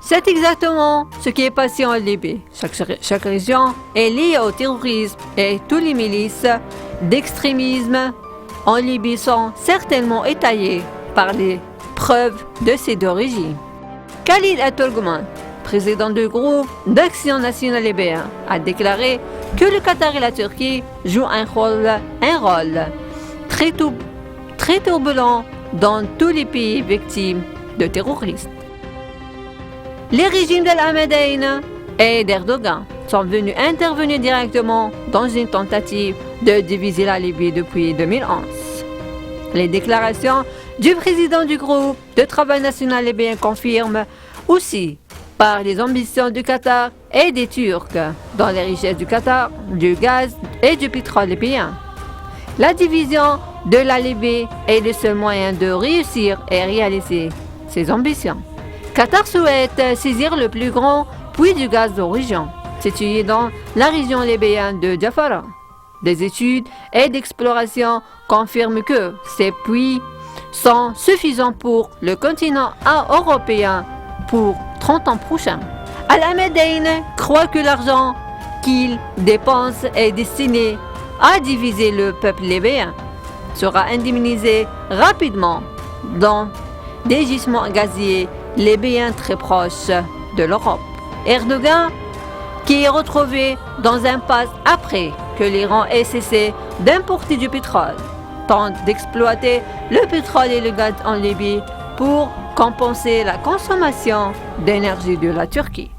C'est exactement ce qui est passé en Libye. Chaque région est liée au terrorisme et toutes les milices d'extrémisme en Libye sont certainement étayées par les preuves de ces deux régimes. Khalid Al-Tolgman, président du groupe d'Action nationale libyen, a déclaré que le Qatar et la Turquie jouent un rôle très turbulent dans tous les pays victimes de terrorisme. Les régimes d'Al-Ahmadain et d'Erdogan sont venus intervenir directement dans une tentative de diviser la Libye depuis 2011. Les déclarations du président du groupe de travail national libyen confirment aussi par les ambitions du Qatar et des Turcs dans les richesses du Qatar, du gaz et du pétrole libyen. La division de la Libye est le seul moyen de réussir et réaliser ses ambitions. Qatar souhaite saisir le plus grand puits du gaz de région, situé dans la région libyenne de Jafara. Des études et d'exploration confirment que ces puits sont suffisants pour le continent européen pour 30 ans prochains. Al-Ahmadain croit que l'argent qu'il dépense est destiné à diviser le peuple libyen, sera indemnisé rapidement dans des gisements gaziers libyens très proches de l'Europe. Erdogan, qui est retrouvé dans un impasse après que l'Iran ait cessé d'importer du pétrole, tente d'exploiter le pétrole et le gaz en Libye pour compenser la consommation d'énergie de la Turquie.